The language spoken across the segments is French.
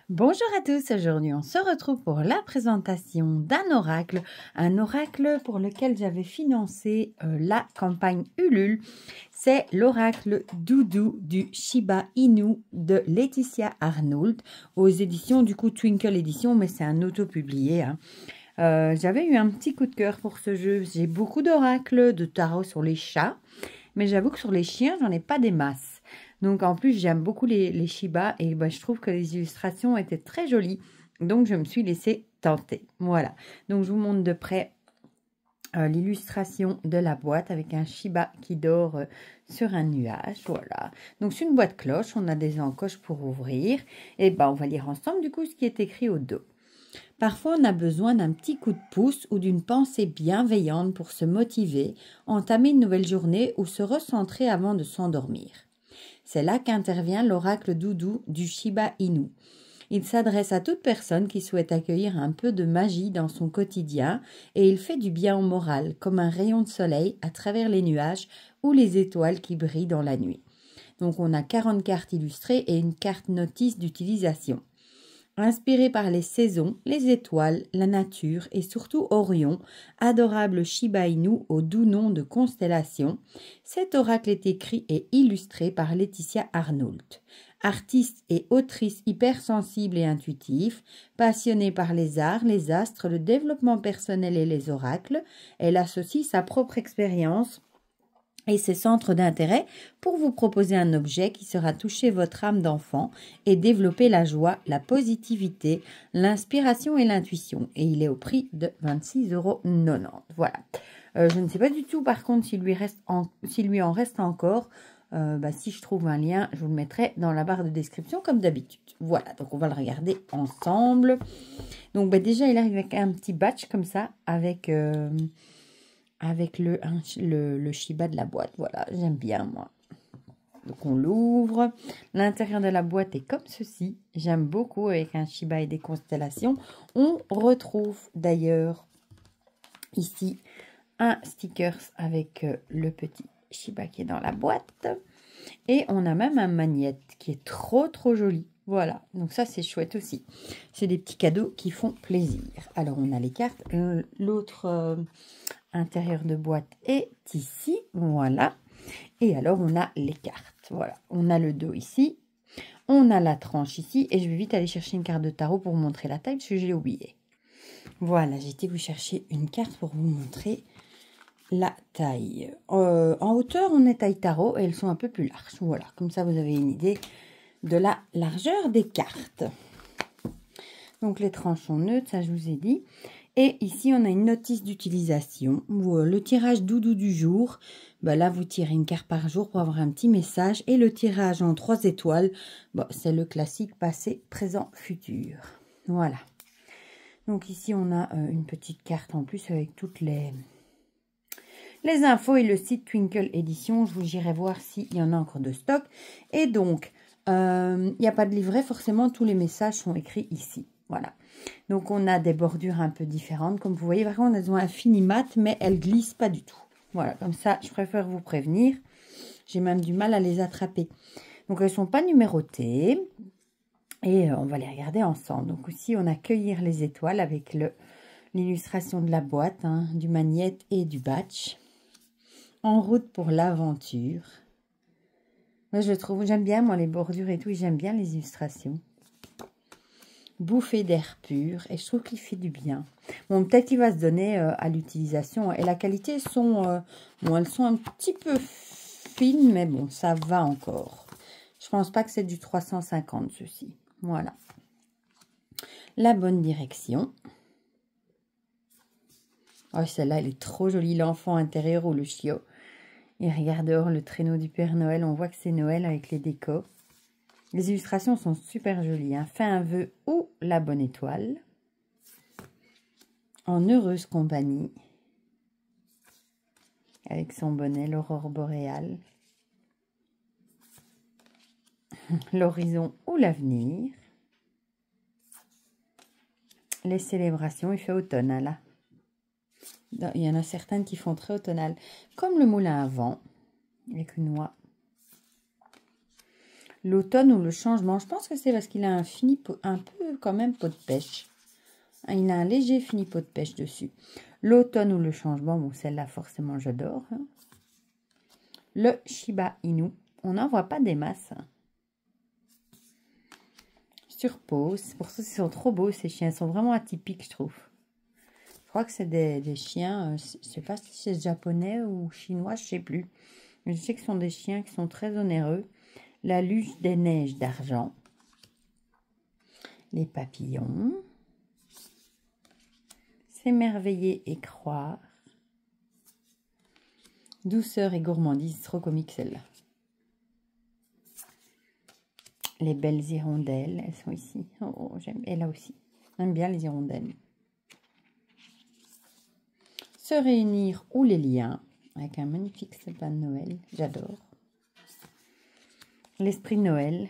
Bonjour à tous, aujourd'hui on se retrouve pour la présentation un oracle pour lequel j'avais financé la campagne Ulule. C'est l'oracle Doudou du Shiba Inu de Laetitia Arnoult aux éditions du coup Twinkle Édition, mais c'est un auto-publié. J'avais eu un petit coup de cœur pour ce jeu, j'ai beaucoup d'oracles, de tarot sur les chats, mais j'avoue que sur les chiens j'en ai pas des masses. Donc en plus j'aime beaucoup les Shiba et je trouve que les illustrations étaient très jolies. Donc je me suis laissée tenter. Voilà. Donc je vous montre de près l'illustration de la boîte avec un Shiba qui dort sur un nuage. Voilà. Donc c'est une boîte cloche. On a des encoches pour ouvrir. Et on va lire ensemble du coup ce qui est écrit au dos. Parfois, on a besoin d'un petit coup de pouce ou d'une pensée bienveillante pour se motiver, entamer une nouvelle journée ou se recentrer avant de s'endormir. C'est là qu'intervient l'oracle Doudou du Shiba Inu. Il s'adresse à toute personne qui souhaite accueillir un peu de magie dans son quotidien et il fait du bien au moral, comme un rayon de soleil à travers les nuages ou les étoiles qui brillent dans la nuit. Donc on a 40 cartes illustrées et une carte notice d'utilisation. Inspiré par les saisons, les étoiles, la nature et surtout Orion, adorable Shiba Inu au doux nom de constellation, cet oracle est écrit et illustré par Laetitia Arnoult. Artiste et autrice hypersensible et intuitive, passionnée par les arts, les astres, le développement personnel et les oracles, elle associe sa propre expérience et ses centres d'intérêt pour vous proposer un objet qui sera toucher votre âme d'enfant et développer la joie, la positivité, l'inspiration et l'intuition. Et il est au prix de 26,90 €. Voilà. Je ne sais pas du tout par contre s'il lui en reste encore. Si je trouve un lien, je vous le mettrai dans la barre de description comme d'habitude. Voilà, donc on va le regarder ensemble. Donc déjà, il arrive avec un petit batch comme ça, avec le Shiba de la boîte. Voilà, j'aime bien moi. Donc on l'ouvre. L'intérieur de la boîte est comme ceci. J'aime beaucoup avec un Shiba et des constellations. On retrouve d'ailleurs ici un sticker avec le petit Shiba qui est dans la boîte. Et on a même un magnète qui est trop joli. Voilà, donc ça c'est chouette aussi. C'est des petits cadeaux qui font plaisir. Alors on a les cartes. L'autre intérieur de boîte est ici. Voilà. Et alors on a les cartes. Voilà, on a le dos ici. On a la tranche ici. Et je vais vite aller chercher une carte de tarot pour vous montrer la taille parce que je l'ai oublié. Voilà, j'ai été vous chercher une carte pour vous montrer la taille. En hauteur, on est taille tarot et elles sont un peu plus larges. Voilà, comme ça vous avez une idée de la largeur des cartes. Donc les tranches sont neutres, ça je vous ai dit. Et ici, on a une notice d'utilisation. Le tirage doudou du jour. Là, vous tirez une carte par jour pour avoir un petit message. Et le tirage en 3 étoiles, c'est le classique passé, présent, futur. Voilà. Donc ici, on a une petite carte en plus avec toutes les infos et le site Twinkle Édition. J'irai voir s'il y en a encore de stock. Et donc, il n'y a pas de livret. Forcément, tous les messages sont écrits ici. Voilà. Donc, on a des bordures un peu différentes. Comme vous voyez, vraiment, elles ont un fini mat, mais elles glissent pas du tout. Voilà, comme ça, je préfère vous prévenir. J'ai même du mal à les attraper. Donc, elles ne sont pas numérotées. Et on va les regarder ensemble. Donc, ici, on a cueillir les étoiles avec l'illustration de la boîte, du magnète et du batch. En route pour l'aventure. Moi, j'aime bien, moi, les bordures et tout. J'aime bien les illustrations. Bouffée d'air pur et je trouve qu'il fait du bien. Bon, peut-être qu'il va se donner à l'utilisation et la qualité elles sont un petit peu fines, mais bon, ça va encore. Je pense pas que c'est du 350 ceci. Voilà. La bonne direction. Oh, celle-là, elle est trop jolie. L'enfant intérieur ou le chiot. Et regarde dehors le traîneau du Père Noël. On voit que c'est Noël avec les décors. Les illustrations sont super jolies. Fais un vœu ou la bonne étoile. En heureuse compagnie. Avec son bonnet, l'aurore boréale. L'horizon ou l'avenir. Les célébrations, il fait automne là. Il y en a certaines qui font très automnal. Comme le moulin à vent. Avec une noix. L'automne ou le changement. Je pense que c'est parce qu'il a un peu quand même pot de pêche. Il a un léger fini pot de pêche dessus. L'automne ou le changement. Bon, celle-là, forcément, j'adore. Hein. Le Shiba Inu. On n'en voit pas des masses. Hein. Sur pause. Pour ça, ils sont trop beaux, ces chiens. Ils sont vraiment atypiques, je trouve. Je crois que c'est des chiens. Je ne sais pas si c'est japonais ou chinois, je ne sais plus. Mais je sais que ce sont des chiens qui sont très onéreux. La luge des neiges d'argent. Les papillons. S'émerveiller et croire. Douceur et gourmandise. Trop comique celle-là. Les belles hirondelles. Elles sont ici. Oh, j'aime. Et là aussi. J'aime bien les hirondelles. Se réunir ou les liens. Avec un magnifique sapin de Noël. J'adore. L'esprit de Noël.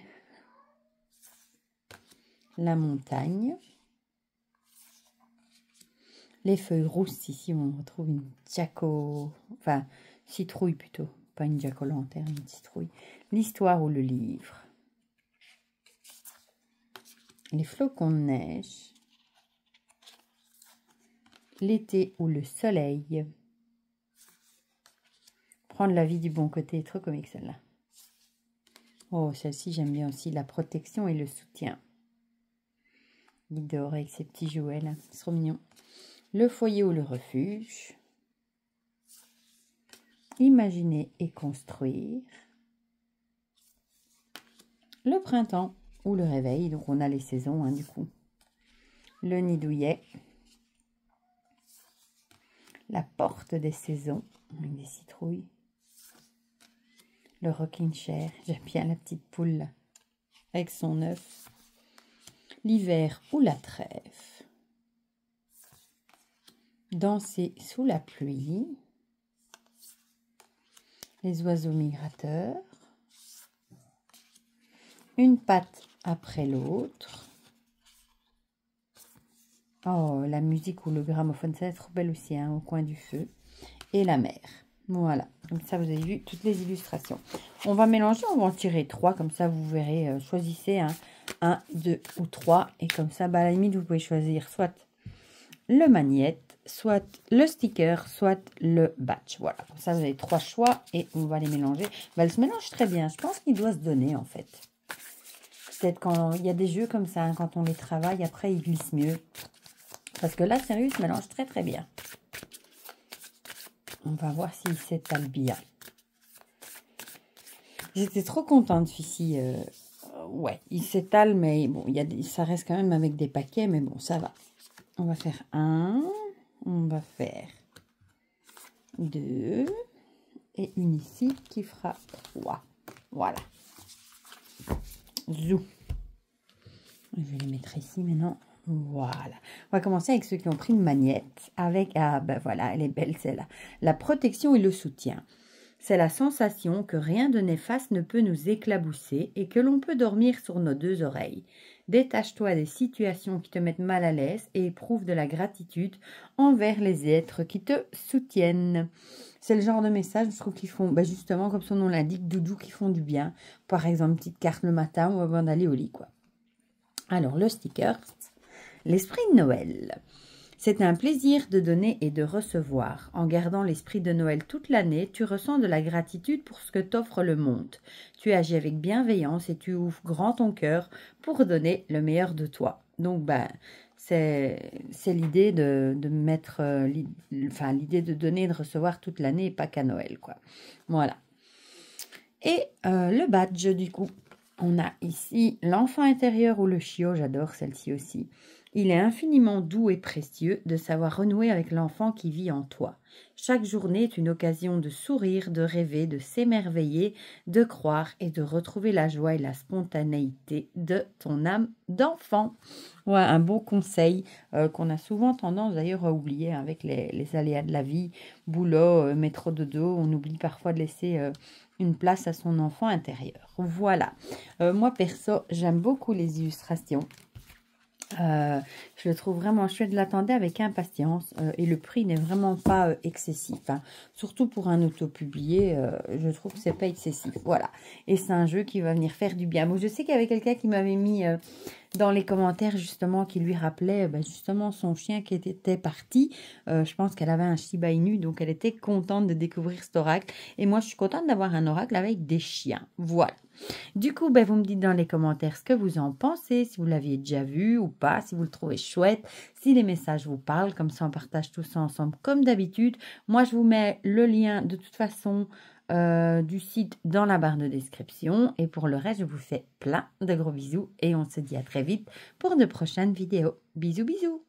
La montagne. Les feuilles rousses. Ici, on retrouve une jaco... Enfin, citrouille plutôt. Pas une jaco-lanterne, une citrouille. L'histoire ou le livre. Les flocons de neige. L'été ou le soleil. Prendre la vie du bon côté. Trop comique celle-là. Oh, celle-ci, j'aime bien aussi. La protection et le soutien. Il dort avec ses petits jouets là. C'est trop mignon. Le foyer ou le refuge. Imaginer et construire. Le printemps ou le réveil. Donc, on a les saisons, hein, du coup. Le nid douillet. La porte des saisons. Avec des citrouilles. Le rocking chair. J'aime bien la petite poule là, avec son œuf. L'hiver ou la trêve. Danser sous la pluie. Les oiseaux migrateurs. Une patte après l'autre. Oh, la musique ou le gramophone, ça va être trop belle aussi, hein, au coin du feu. Et la mer. Voilà, comme ça vous avez vu toutes les illustrations. On va mélanger, on va en tirer 3, comme ça vous verrez, choisissez un, 2 ou 3. Et comme ça, bah, à la limite, vous pouvez choisir soit le magnète, soit le sticker, soit le batch. Voilà, comme ça vous avez 3 choix et on va les mélanger. Bah, elle se mélange très bien, je pense qu'il doit se donner en fait. Peut-être quand il y a des jeux comme ça, hein, quand on les travaille, après ils glissent mieux. Parce que là, sérieux, il se mélange très très bien. On va voir s'il s'étale bien. J'étais trop contente, celui-ci. Ouais, il s'étale, mais bon, ça reste quand même avec des paquets, mais bon, ça va. On va faire 1, on va faire 2, et une ici qui fera 3. Voilà. Zou. Je vais les mettre ici maintenant. Voilà. On va commencer avec ceux qui ont pris une magnète. Avec, ah ben voilà, elle est belle celle-là. La protection et le soutien. C'est la sensation que rien de néfaste ne peut nous éclabousser et que l'on peut dormir sur nos 2 oreilles. Détache-toi des situations qui te mettent mal à l'aise et éprouve de la gratitude envers les êtres qui te soutiennent. C'est le genre de message, je trouve, qu'ils font, ben justement, comme son nom l'indique, doudou, qui font du bien. Par exemple, une petite carte le matin ou avant d'aller au lit, quoi. Alors, le sticker, l'esprit de Noël. C'est un plaisir de donner et de recevoir. En gardant l'esprit de Noël toute l'année, tu ressens de la gratitude pour ce que t'offre le monde. Tu agis avec bienveillance et tu ouvres grand ton cœur pour donner le meilleur de toi. Donc, ben, c'est l'idée de mettre, l'idée de donner et de recevoir toute l'année et pas qu'à Noël, quoi. Voilà. Et le badge, du coup. On a ici l'enfant intérieur ou le chiot, j'adore celle-ci aussi. Il est infiniment doux et précieux de savoir renouer avec l'enfant qui vit en toi. Chaque journée est une occasion de sourire, de rêver, de s'émerveiller, de croire et de retrouver la joie et la spontanéité de ton âme d'enfant. Ouais, un beau conseil qu'on a souvent tendance d'ailleurs à oublier avec les aléas de la vie, boulot, métro dodo, on oublie parfois de laisser une place à son enfant intérieur. Voilà. Moi, perso, j'aime beaucoup les illustrations. Je le trouve vraiment chouette, je l'attendais avec impatience et le prix n'est vraiment pas excessif, hein. Surtout pour un auto-publié, je trouve que c'est pas excessif, voilà. Et c'est un jeu qui va venir faire du bien. Moi, je sais qu'il y avait quelqu'un qui m'avait mis dans les commentaires justement qui lui rappelait justement son chien qui était parti. Je pense qu'elle avait un Shiba Inu, donc elle était contente de découvrir cet oracle. Et moi, je suis contente d'avoir un oracle avec des chiens, voilà. Du coup, vous me dites dans les commentaires ce que vous en pensez, si vous l'aviez déjà vu ou pas, si vous le trouvez chouette, si les messages vous parlent, comme ça on partage tout ça ensemble comme d'habitude. Moi, je vous mets le lien de toute façon du site dans la barre de description. Et pour le reste, je vous fais plein de gros bisous et on se dit à très vite pour de prochaines vidéos. Bisous, bisous!